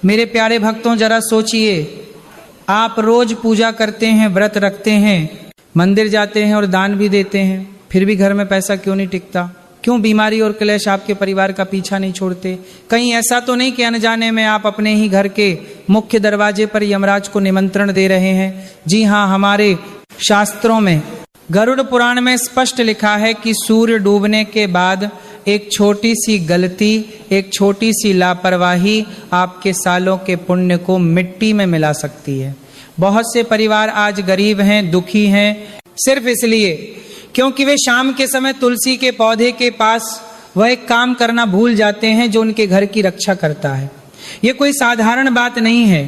मेरे प्यारे भक्तों, जरा सोचिए, आप रोज पूजा करते हैं, व्रत रखते हैं, मंदिर जाते हैं और दान भी देते हैं, फिर भी घर में पैसा क्यों नहीं टिकता? क्यों बीमारी और क्लेश आपके परिवार का पीछा नहीं छोड़ते? कहीं ऐसा तो नहीं कि अनजाने में आप अपने ही घर के मुख्य दरवाजे पर यमराज को निमंत्रण दे रहे हैं? जी हाँ, हमारे शास्त्रों में गरुड़ पुराण में स्पष्ट लिखा है कि सूर्य डूबने के बाद एक छोटी सी गलती, एक छोटी सी लापरवाही आपके सालों के पुण्य को मिट्टी में मिला सकती है। बहुत से परिवार आज गरीब हैं, दुखी हैं, सिर्फ इसलिए क्योंकि वे शाम के समय तुलसी के पौधे के पास वह एक काम करना भूल जाते हैं जो उनके घर की रक्षा करता है। ये कोई साधारण बात नहीं है,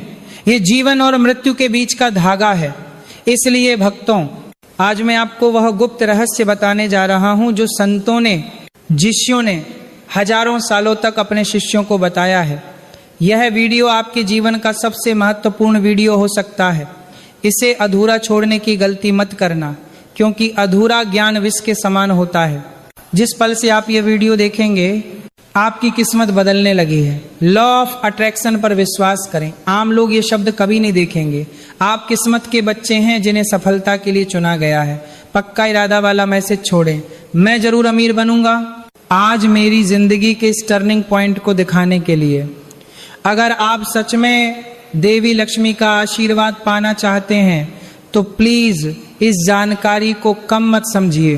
ये जीवन और मृत्यु के बीच का धागा है। इसलिए भक्तों, आज मैं आपको वह गुप्त रहस्य बताने जा रहा हूं जो संतों ने, ऋषियों ने हजारों सालों तक अपने शिष्यों को बताया है। यह वीडियो आपके जीवन का सबसे महत्वपूर्ण वीडियो हो सकता है। इसे अधूरा छोड़ने की गलती मत करना, क्योंकि अधूरा ज्ञान विष के समान होता है। जिस पल से आप ये वीडियो देखेंगे, आपकी किस्मत बदलने लगी है। लॉ ऑफ अट्रैक्शन पर विश्वास करें। आम लोग ये शब्द कभी नहीं देखेंगे। आप किस्मत के बच्चे हैं जिन्हें सफलता के लिए चुना गया है। पक्का इरादा वाला मैसेज छोड़ें, मैं जरूर अमीर बनूंगा, आज मेरी जिंदगी के इस टर्निंग पॉइंट को दिखाने के लिए। अगर आप सच में देवी लक्ष्मी का आशीर्वाद पाना चाहते हैं तो प्लीज इस जानकारी को कम मत समझिए,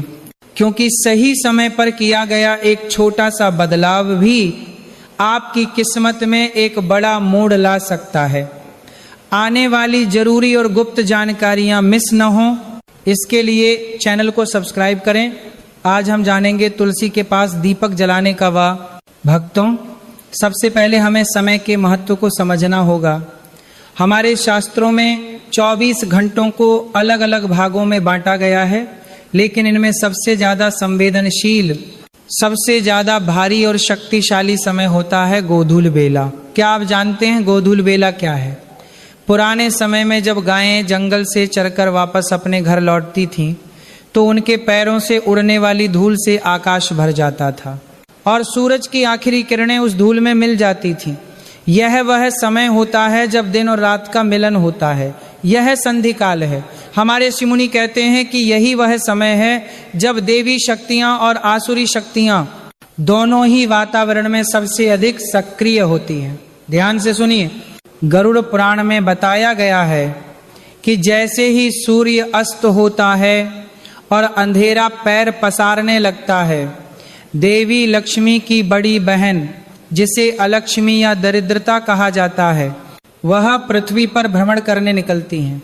क्योंकि सही समय पर किया गया एक छोटा सा बदलाव भी आपकी किस्मत में एक बड़ा मोड़ ला सकता है। आने वाली जरूरी और गुप्त जानकारियां मिस न हो, इसके लिए चैनल को सब्सक्राइब करें। आज हम जानेंगे तुलसी के पास दीपक जलाने का वा। भक्तों, सबसे पहले हमें समय के महत्व को समझना होगा। हमारे शास्त्रों में 24 घंटों को अलग अलग भागों में बांटा गया है, लेकिन इनमें सबसे ज्यादा संवेदनशील, सबसे ज्यादा भारी और शक्तिशाली समय होता है गोधूल बेला। क्या आप जानते हैं गोधूल बेला क्या है? पुराने समय में जब गायें जंगल से चरकर वापस अपने घर लौटती थीं, तो उनके पैरों से उड़ने वाली धूल से आकाश भर जाता था और सूरज की आखिरी किरणें उस धूल में मिल जाती थीं। यह वह समय होता है जब दिन और रात का मिलन होता है। यह संधि काल है। हमारे ऋषि मुनि कहते हैं कि यही वह समय है जब देवी शक्तियां और आसुरी शक्तियां दोनों ही वातावरण में सबसे अधिक सक्रिय होती हैं। ध्यान से सुनिए, गरुड़ पुराण में बताया गया है कि जैसे ही सूर्य अस्त होता है और अंधेरा पैर पसारने लगता है, देवी लक्ष्मी की बड़ी बहन, जिसे अलक्ष्मी या दरिद्रता कहा जाता है, वह पृथ्वी पर भ्रमण करने निकलती हैं।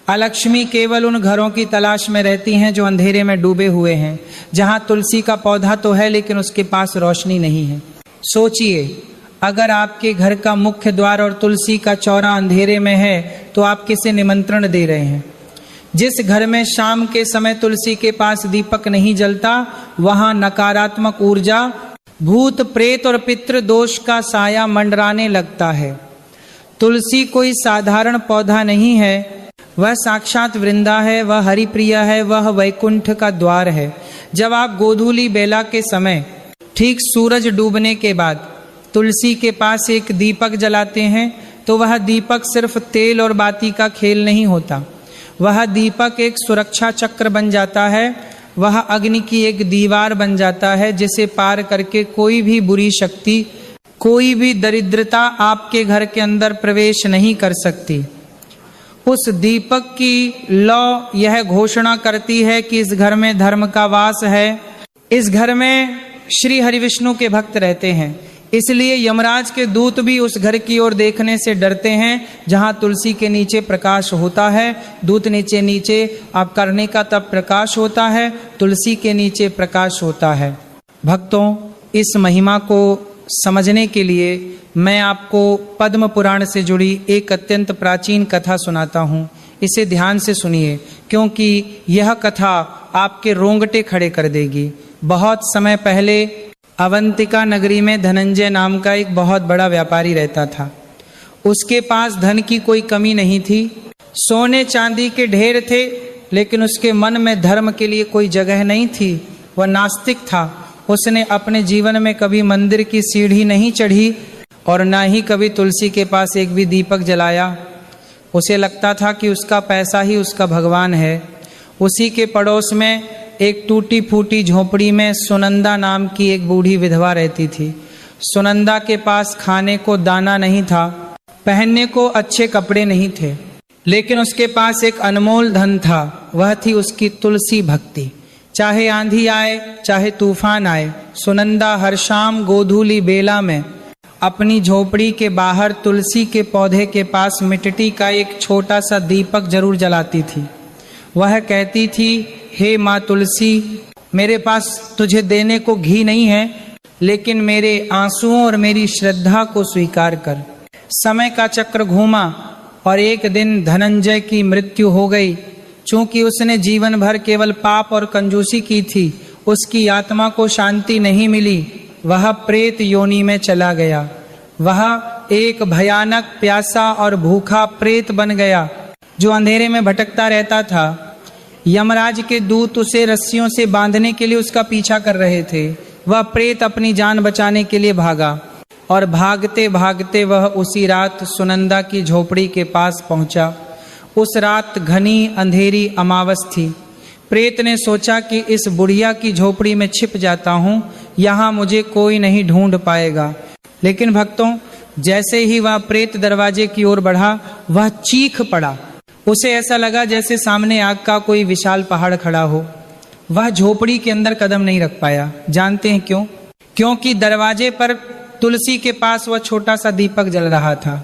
अलक्ष्मी केवल उन घरों की तलाश में रहती हैं जो अंधेरे में डूबे हुए हैं, जहां तुलसी का पौधा तो है लेकिन उसके पास रोशनी नहीं है। सोचिए, अगर आपके घर का मुख्य द्वार और तुलसी का चौरा अंधेरे में है तो आप किसे निमंत्रण दे रहे हैं? जिस घर में शाम के समय तुलसी के पास दीपक नहीं जलता, वहां नकारात्मक ऊर्जा, भूत प्रेत और पितृ दोष का साया मंडराने लगता है। तुलसी कोई साधारण पौधा नहीं है, वह साक्षात वृंदा है, वह हरिप्रिया है, वह वैकुंठ का द्वार है। जब आप गोधूली बेला के समय ठीक सूरज डूबने के बाद तुलसी के पास एक दीपक जलाते हैं, तो वह दीपक सिर्फ तेल और बाती का खेल नहीं होता। वह दीपक एक सुरक्षा चक्र बन जाता है, वह अग्नि की एक दीवार बन जाता है जिसे पार करके कोई भी बुरी शक्ति, कोई भी दरिद्रता आपके घर के अंदर प्रवेश नहीं कर सकती। उस दीपक की लौ यह घोषणा करती है कि इस घर में धर्म का वास है, इस घर में श्री हरिविष्णु के भक्त रहते हैं। इसलिए यमराज के दूत भी उस घर की ओर देखने से डरते हैं जहां तुलसी के नीचे प्रकाश होता है। दूत नीचे नीचे आप करने का तब प्रकाश होता है, तुलसी के नीचे प्रकाश होता है। भक्तों, इस महिमा को समझने के लिए मैं आपको पद्म पुराण से जुड़ी एक अत्यंत प्राचीन कथा सुनाता हूँ। इसे ध्यान से सुनिए, क्योंकि यह कथा आपके रोंगटे खड़े कर देगी। बहुत समय पहले अवंतिका नगरी में धनंजय नाम का एक बहुत बड़ा व्यापारी रहता था। उसके पास धन की कोई कमी नहीं थी, सोने चांदी के ढेर थे, लेकिन उसके मन में धर्म के लिए कोई जगह नहीं थी। वह नास्तिक था। उसने अपने जीवन में कभी मंदिर की सीढ़ी नहीं चढ़ी और ना ही कभी तुलसी के पास एक भी दीपक जलाया। उसे लगता था कि उसका पैसा ही उसका भगवान है। उसी के पड़ोस में एक टूटी फूटी झोपड़ी में सुनंदा नाम की एक बूढ़ी विधवा रहती थी। सुनंदा के पास खाने को दाना नहीं था, पहनने को अच्छे कपड़े नहीं थे, लेकिन उसके पास एक अनमोल धन था। वह थी उसकी तुलसी भक्ति। चाहे आंधी आए, चाहे तूफान आए, सुनंदा हर शाम गोधूली बेला में अपनी झोपड़ी के बाहर तुलसी के पौधे के पास मिट्टी का एक छोटा सा दीपक जरूर जलाती थी। वह कहती थी, हे माँ तुलसी, मेरे पास तुझे देने को घी नहीं है, लेकिन मेरे आंसुओं और मेरी श्रद्धा को स्वीकार कर। समय का चक्र घूमा और एक दिन धनंजय की मृत्यु हो गई। चूंकि उसने जीवन भर केवल पाप और कंजूसी की थी, उसकी आत्मा को शांति नहीं मिली। वह प्रेत योनि में चला गया। वह एक भयानक प्यासा और भूखा प्रेत बन गया जो अंधेरे में भटकता रहता था। यमराज के दूत उसे रस्सियों से बांधने के लिए उसका पीछा कर रहे थे। वह प्रेत अपनी जान बचाने के लिए भागा और भागते भागते वह उसी रात सुनंदा की झोपड़ी के पास पहुंचा। उस रात घनी अंधेरी अमावस थी। प्रेत ने सोचा कि इस बुढ़िया की झोपड़ी में छिप जाता हूँ, यहाँ मुझे कोई नहीं ढूंढ पाएगा। लेकिन भक्तों, जैसे ही वह प्रेत दरवाजे की ओर बढ़ा, वह चीख पड़ा। उसे ऐसा लगा जैसे सामने आग का कोई विशाल पहाड़ खड़ा हो। वह झोपड़ी के अंदर कदम नहीं रख पाया। जानते हैं क्यों? क्योंकि दरवाजे पर तुलसी के पास वह छोटा सा दीपक जल रहा था।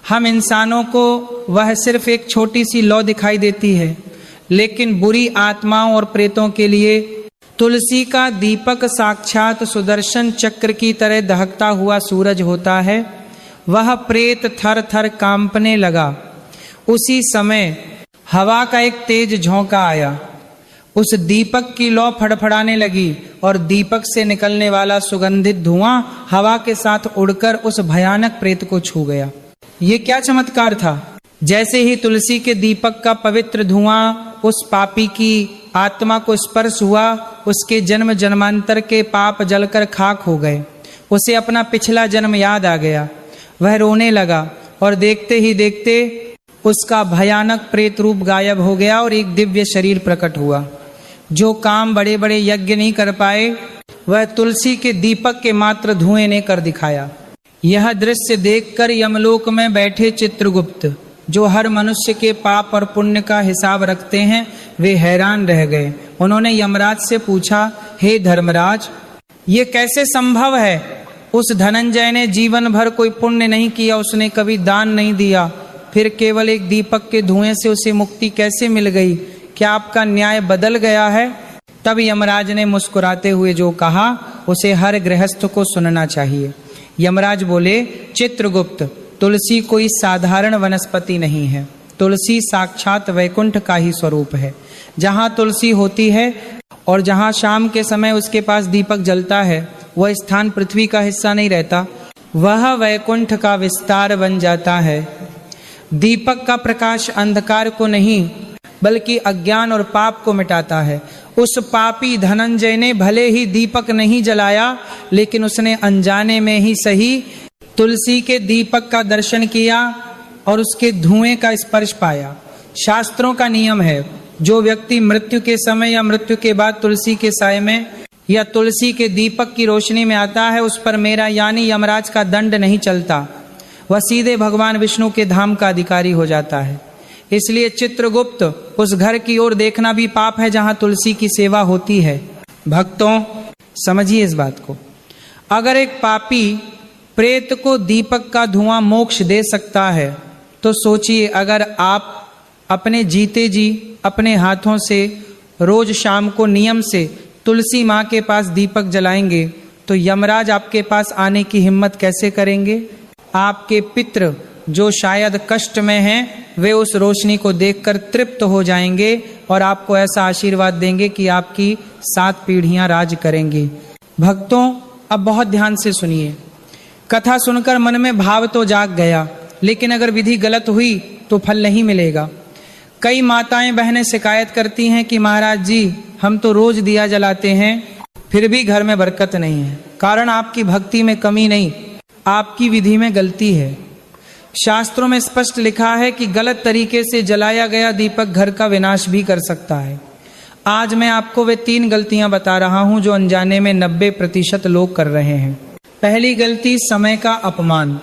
हम इंसानों को वह सिर्फ एक छोटी सी लौ दिखाई देती है, लेकिन बुरी आत्माओं और प्रेतों के लिए तुलसी का दीपक साक्षात सुदर्शन चक्र की तरह दहकता हुआ सूरज होता है। वह प्रेत थर थर कांपने लगा। उसी समय हवा का एक तेज झोंका आया। उस दीपक की लौ फड़फड़ाने लगी और दीपक से निकलने वाला सुगंधित धुआं हवा के साथ उड़कर उस भयानक प्रेत को छू गया। ये क्या चमत्कार था! जैसे ही तुलसी के दीपक का पवित्र धुआं उस पापी की आत्मा को स्पर्श हुआ, उसके जन्म जन्मांतर के पाप जलकर खाक हो गए। उसे अपना पिछला जन्म याद आ गया। वह रोने लगा और देखते ही देखते उसका भयानक प्रेत रूप गायब हो गया और एक दिव्य शरीर प्रकट हुआ। जो काम बड़े बड़े यज्ञ नहीं कर पाए, वह तुलसी के दीपक के मात्र धुएं ने कर दिखाया। यह दृश्य देखकर यमलोक में बैठे चित्रगुप्त, जो हर मनुष्य के पाप और पुण्य का हिसाब रखते हैं, वे हैरान रह गए। उन्होंने यमराज से पूछा, हे धर्मराज, ये कैसे संभव है? उस धनंजय ने जीवन भर कोई पुण्य नहीं किया, उसने कभी दान नहीं दिया, फिर केवल एक दीपक के धुएं से उसे मुक्ति कैसे मिल गई? क्या आपका न्याय बदल गया है? तब यमराज ने मुस्कुराते हुए जो कहा, उसे हर गृहस्थ को सुनना चाहिए। यमराज बोले, चित्रगुप्त, तुलसी कोई साधारण वनस्पति नहीं है। तुलसी साक्षात वैकुंठ का ही स्वरूप है। जहाँ तुलसी होती है और जहाँ शाम के समय उसके पास दीपक जलता है, वह स्थान पृथ्वी का हिस्सा नहीं रहता, वह वैकुंठ का विस्तार बन जाता है। दीपक का प्रकाश अंधकार को नहीं, बल्कि अज्ञान और पाप को मिटाता है। उस पापी धनंजय ने भले ही दीपक नहीं जलाया, लेकिन उसने अनजाने में ही सही तुलसी के दीपक का दर्शन किया और उसके धुएं का स्पर्श पाया। शास्त्रों का नियम है, जो व्यक्ति मृत्यु के समय या मृत्यु के बाद तुलसी के साए में या तुलसी के दीपक की रोशनी में आता है, उस पर मेरा यानी यमराज का दंड नहीं चलता। वह सीधे भगवान विष्णु के धाम का अधिकारी हो जाता है। इसलिए चित्रगुप्त, उस घर की ओर देखना भी पाप है जहां तुलसी की सेवा होती है। भक्तों, समझिए इस बात को। अगर एक पापी प्रेत को दीपक का धुआं मोक्ष दे सकता है, तो सोचिए अगर आप अपने जीते जी अपने हाथों से रोज शाम को नियम से तुलसी माँ के पास दीपक जलाएंगे, तो यमराज आपके पास आने की हिम्मत कैसे करेंगे? आपके पितृ जो शायद कष्ट में हैं, वे उस रोशनी को देखकर तृप्त हो जाएंगे और आपको ऐसा आशीर्वाद देंगे कि आपकी 7 पीढ़ियां राज करेंगी। भक्तों, अब बहुत ध्यान से सुनिए। कथा सुनकर मन में भाव तो जाग गया, लेकिन अगर विधि गलत हुई तो फल नहीं मिलेगा। कई माताएं बहनें शिकायत करती हैं कि महाराज जी, हम तो रोज दिया जलाते हैं, फिर भी घर में बरकत नहीं है। कारण आपकी भक्ति में कमी नहीं, आपकी विधि में गलती है। शास्त्रों में स्पष्ट लिखा है कि गलत तरीके से जलाया गया दीपक घर का विनाश भी कर सकता है। आज मैं आपको वे 3 गलतियां बता रहा हूं जो अनजाने में 90% लोग कर रहे हैं। पहली गलती, समय का अपमान।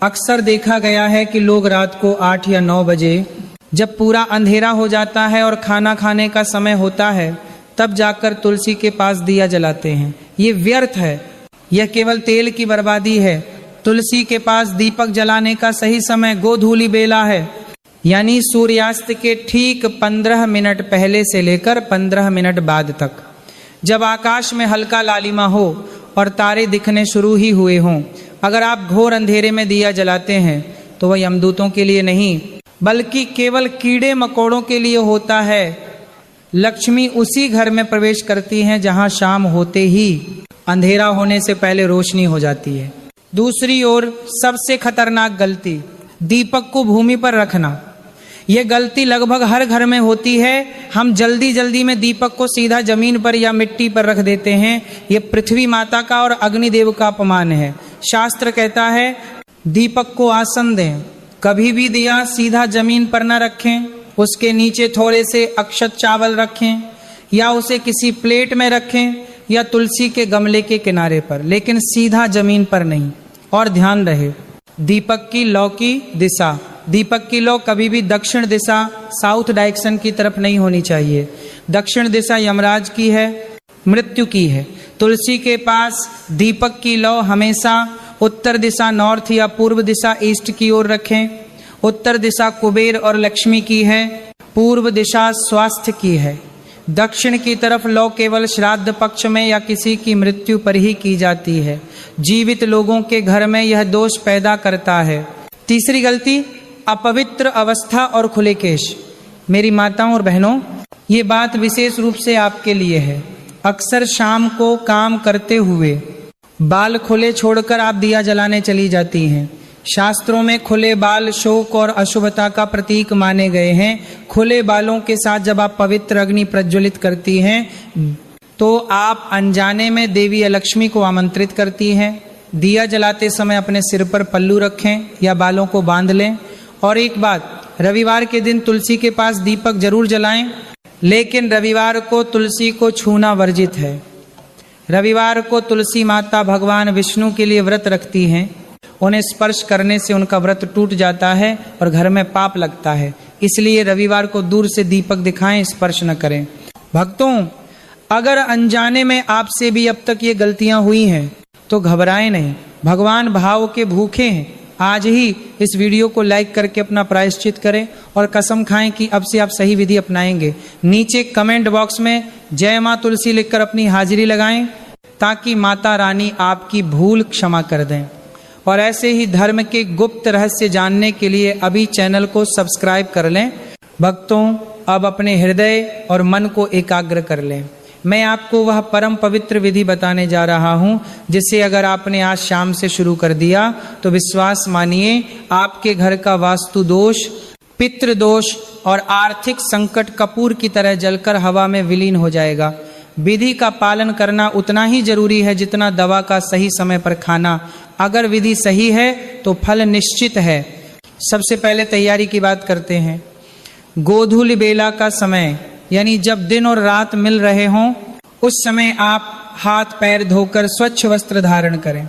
अक्सर देखा गया है कि लोग रात को 8 या 9 बजे जब पूरा अंधेरा हो जाता है और खाना खाने का समय होता है तब जाकर तुलसी के पास दिया जलाते हैं। ये व्यर्थ है, यह केवल तेल की बर्बादी है। तुलसी के पास दीपक जलाने का सही समय गोधूली बेला है, यानी सूर्यास्त के ठीक 15 मिनट पहले से लेकर 15 मिनट बाद तक, जब आकाश में हल्का लालिमा हो और तारे दिखने शुरू ही हुए हों। अगर आप घोर अंधेरे में दिया जलाते हैं तो वह यमदूतों के लिए नहीं बल्कि केवल कीड़े मकोड़ों के लिए होता है। लक्ष्मी उसी घर में प्रवेश करती हैं जहां शाम होते ही अंधेरा होने से पहले रोशनी हो जाती है। दूसरी ओर सबसे खतरनाक गलती, दीपक को भूमि पर रखना। यह गलती लगभग हर घर में होती है। हम जल्दी जल्दी में दीपक को सीधा जमीन पर या मिट्टी पर रख देते हैं। यह पृथ्वी माता का और अग्निदेव का अपमान है। शास्त्र कहता है दीपक को आसन दें, कभी भी दिया सीधा जमीन पर न रखें, उसके नीचे थोड़े से अक्षत चावल रखें या उसे किसी प्लेट में रखें या तुलसी के गमले के किनारे पर, लेकिन सीधा जमीन पर नहीं। और ध्यान रहे दीपक की लौ की दिशा, दीपक की लौ कभी भी दक्षिण दिशा साउथ डायरेक्शन की तरफ नहीं होनी चाहिए। दक्षिण दिशा यमराज की है, मृत्यु की है। तुलसी के पास दीपक की लौ हमेशा उत्तर दिशा नॉर्थ या पूर्व दिशा ईस्ट की ओर रखें। उत्तर दिशा कुबेर और लक्ष्मी की है, पूर्व दिशा स्वास्थ्य की है। दक्षिण की तरफ लौ केवल श्राद्ध पक्ष में या किसी की मृत्यु पर ही की जाती है। जीवित लोगों के घर में यह दोष पैदा करता है। तीसरी गलती, अपवित्र अवस्था और खुले केश। मेरी माताओं और बहनों, ये बात विशेष रूप से आपके लिए है। अक्सर शाम को काम करते हुए बाल खुले छोड़कर आप दिया जलाने चली जाती हैं। शास्त्रों में खुले बाल शोक और अशुभता का प्रतीक माने गए हैं। खुले बालों के साथ जब आप पवित्र अग्नि प्रज्वलित करती हैं तो आप अनजाने में देवी लक्ष्मी को आमंत्रित करती हैं। दिया जलाते समय अपने सिर पर पल्लू रखें या बालों को बांध लें। और एक बात, रविवार के दिन तुलसी के पास दीपक जरूर जलाएं, लेकिन रविवार को तुलसी को छूना वर्जित है। रविवार को तुलसी माता भगवान विष्णु के लिए व्रत रखती हैं। उन्हें स्पर्श करने से उनका व्रत टूट जाता है और घर में पाप लगता है। इसलिए रविवार को दूर से दीपक दिखाएं, स्पर्श न करें। भक्तों, अगर अनजाने में आपसे भी अब तक ये गलतियां हुई हैं तो घबराएं नहीं। भगवान भाव के भूखे हैं। आज ही इस वीडियो को लाइक करके अपना प्रायश्चित करें और कसम खाएं कि अब से आप सही विधि अपनाएंगे। नीचे कमेंट बॉक्स में जय मां तुलसी लिखकर अपनी हाजिरी लगाएं ताकि माता रानी आपकी भूल क्षमा कर दें। और ऐसे ही धर्म के गुप्त रहस्य जानने के लिए अभी चैनल को सब्सक्राइब कर लें। भक्तों, अब अपने हृदय और मन को एकाग्र कर लें। मैं आपको वह परम पवित्र विधि बताने जा रहा हूं जिसे अगर आपने आज शाम से शुरू कर दिया तो विश्वास मानिए आपके घर का वास्तु दोष, पितृ दोष और आर्थिक संकट कपूर की तरह जलकर हवा में विलीन हो जाएगा। विधि का पालन करना उतना ही जरूरी है जितना दवा का सही समय पर खाना। अगर विधि सही है तो फल निश्चित है। सबसे पहले तैयारी की बात करते हैं। गोधूली बेला का समय, यानी जब दिन और रात मिल रहे हों, उस समय आप हाथ पैर धोकर स्वच्छ वस्त्र धारण करें।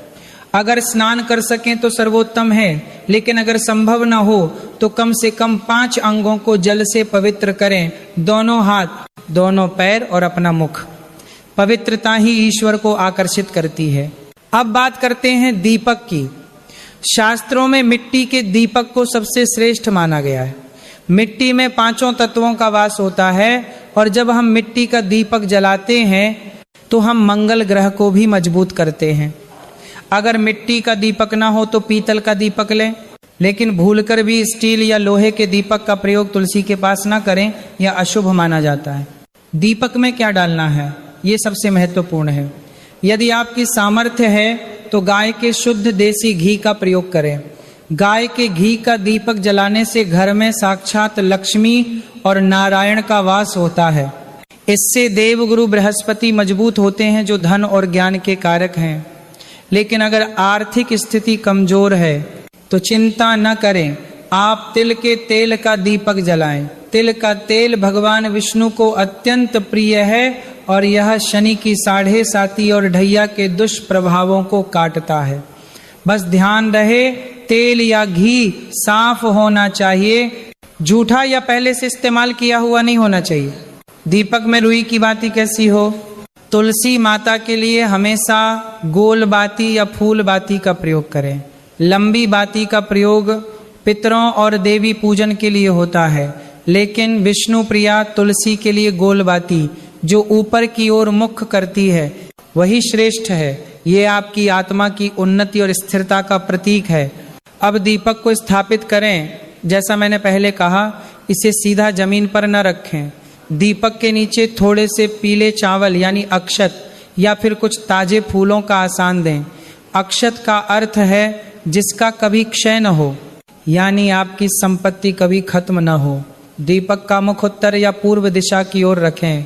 अगर स्नान कर सकें तो सर्वोत्तम है, लेकिन अगर संभव न हो तो कम से कम 5 अंगों को जल से पवित्र करें। दोनों हाथ, दोनों पैर और अपना मुख। पवित्रता ही ईश्वर को आकर्षित करती है। अब बात करते हैं दीपक की। शास्त्रों में मिट्टी के दीपक को सबसे श्रेष्ठ माना गया है। मिट्टी में 5 तत्वों का वास होता है और जब हम मिट्टी का दीपक जलाते हैं तो हम मंगल ग्रह को भी मजबूत करते हैं। अगर मिट्टी का दीपक ना हो तो पीतल का दीपक लें, लेकिन भूलकर भी स्टील या लोहे के दीपक का प्रयोग तुलसी के पास ना करें, यह अशुभ माना जाता है। दीपक में क्या डालना है, ये सबसे महत्वपूर्ण है। यदि आपकी सामर्थ्य है तो गाय के शुद्ध देसी घी का प्रयोग करें। गाय के घी का दीपक जलाने से घर में साक्षात लक्ष्मी और नारायण का वास होता है। इससे देवगुरु बृहस्पति मजबूत होते हैं जो धन और ज्ञान के कारक हैं। लेकिन अगर आर्थिक स्थिति कमजोर है तो चिंता न करें, आप तिल के तेल का दीपक जलाएं। तिल का तेल भगवान विष्णु को अत्यंत प्रिय है और यह शनि की 7.5 और ढैया के दुष्प्रभावों को काटता है। बस ध्यान रहे, तेल या घी साफ होना चाहिए, जूठा या पहले से इस्तेमाल किया हुआ नहीं होना चाहिए। दीपक में रुई की बाती कैसी हो? तुलसी माता के लिए हमेशा गोल बाती या फूल बाती का प्रयोग करें। लंबी बाती का प्रयोग पितरों और देवी पूजन के लिए होता है, लेकिन विष्णु प्रिया तुलसी के लिए गोल बाती जो ऊपर की ओर मुख करती है वही श्रेष्ठ है। ये आपकी आत्मा की उन्नति और स्थिरता का प्रतीक है। अब दीपक को स्थापित करें। जैसा मैंने पहले कहा, इसे सीधा जमीन पर न रखें। दीपक के नीचे थोड़े से पीले चावल यानी अक्षत या फिर कुछ ताजे फूलों का आसान दें। अक्षत का अर्थ है जिसका कभी क्षय न हो, यानी आपकी संपत्ति कभी खत्म न हो। दीपक का मुख उत्तर या पूर्व दिशा की ओर रखें।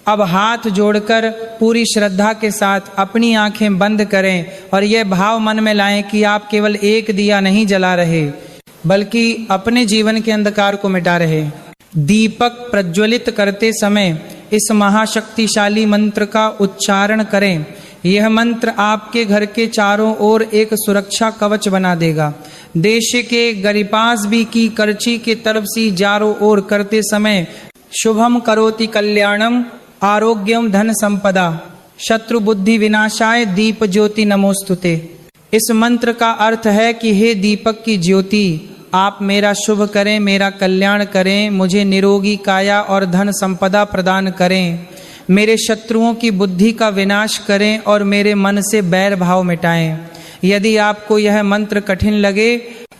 अब हाथ जोड़कर पूरी श्रद्धा के साथ अपनी आंखें बंद करें और यह भाव मन में लाएं कि आप केवल एक दिया नहीं जला रहे, बल्कि अपने जीवन के अंधकार को मिटा रहे। दीपक प्रज्वलित करते समय इस महाशक्तिशाली मंत्र का उच्चारण करें। यह मंत्र आपके घर के चारों ओर एक सुरक्षा कवच बना देगा। देश के गरिपास भी की करची के तरफ से चारों ओर करते समय शुभम करोति कल्याणम आरोग्यम धन संपदा शत्रु बुद्धि विनाशाय दीप ज्योति नमोस्तुते। इस मंत्र का अर्थ है कि हे दीपक की ज्योति, आप मेरा शुभ करें, मेरा कल्याण करें, मुझे निरोगी काया और धन संपदा प्रदान करें, मेरे शत्रुओं की बुद्धि का विनाश करें और मेरे मन से बैर भाव मिटाएं। यदि आपको यह मंत्र कठिन लगे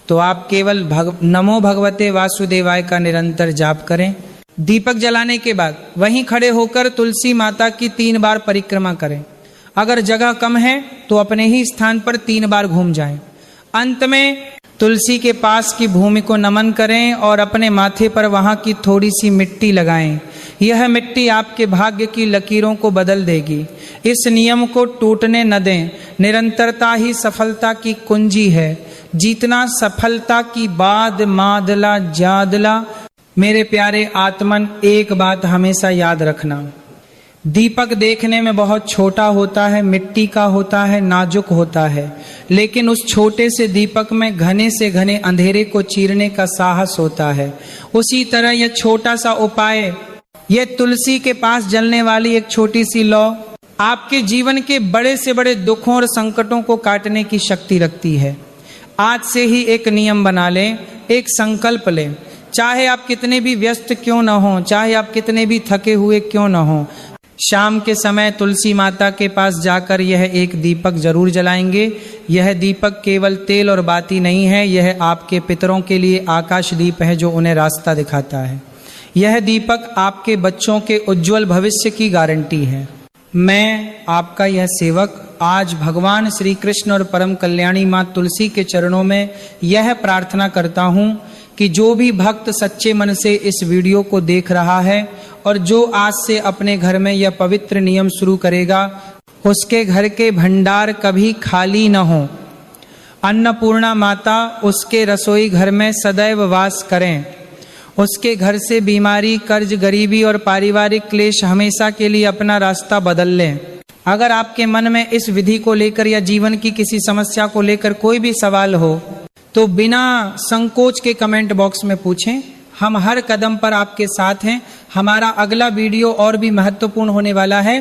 तो आप केवल नमो भगवते वासुदेवाय का निरंतर जाप करें। दीपक जलाने के बाद वहीं खड़े होकर तुलसी माता की 3 बार परिक्रमा करें। अगर जगह कम है तो अपने ही स्थान पर 3 बार घूम जाएं। अंत में तुलसी के पास की भूमि को नमन करें और अपने माथे पर वहां की थोड़ी सी मिट्टी लगाएं। यह मिट्टी आपके भाग्य की लकीरों को बदल देगी। इस नियम को टूटने न दें। निरंतरता ही सफलता की कुंजी है। जीतना सफलता की बाद मादला जादला। मेरे प्यारे आत्मन, एक बात हमेशा याद रखना, दीपक देखने में बहुत छोटा होता है, मिट्टी का होता है, नाजुक होता है, लेकिन उस छोटे से दीपक में घने से घने अंधेरे को चीरने का साहस होता है। उसी तरह यह छोटा सा उपाय, यह तुलसी के पास जलने वाली एक छोटी सी लौ आपके जीवन के बड़े से बड़े दुखों और संकटों को काटने की शक्ति रखती है। आज से ही एक नियम बना लें, एक संकल्प लें। चाहे आप कितने भी व्यस्त क्यों न हो, चाहे आप कितने भी थके हुए क्यों न हो, शाम के समय तुलसी माता के पास जाकर यह एक दीपक जरूर जलाएंगे। यह दीपक केवल तेल और बाती नहीं है, यह आपके पितरों के लिए आकाश दीप है जो उन्हें रास्ता दिखाता है। यह दीपक आपके बच्चों के उज्जवल भविष्य की गारंटी है। मैं आपका यह सेवक आज भगवान श्री कृष्ण और परम कल्याणी माँ तुलसी के चरणों में यह प्रार्थना करता हूँ कि जो भी भक्त सच्चे मन से इस वीडियो को देख रहा है और जो आज से अपने घर में यह पवित्र नियम शुरू करेगा, उसके घर के भंडार कभी खाली न हो। अन्नपूर्णा माता उसके रसोई घर में सदैव वास करें। उसके घर से बीमारी, कर्ज, गरीबी और पारिवारिक क्लेश हमेशा के लिए अपना रास्ता बदल लें। अगर आपके मन में इस विधि को लेकर या जीवन की किसी समस्या को लेकर कोई भी सवाल हो तो बिना संकोच के कमेंट बॉक्स में पूछें। हम हर कदम पर आपके साथ हैं। हमारा अगला वीडियो और भी महत्वपूर्ण होने वाला है।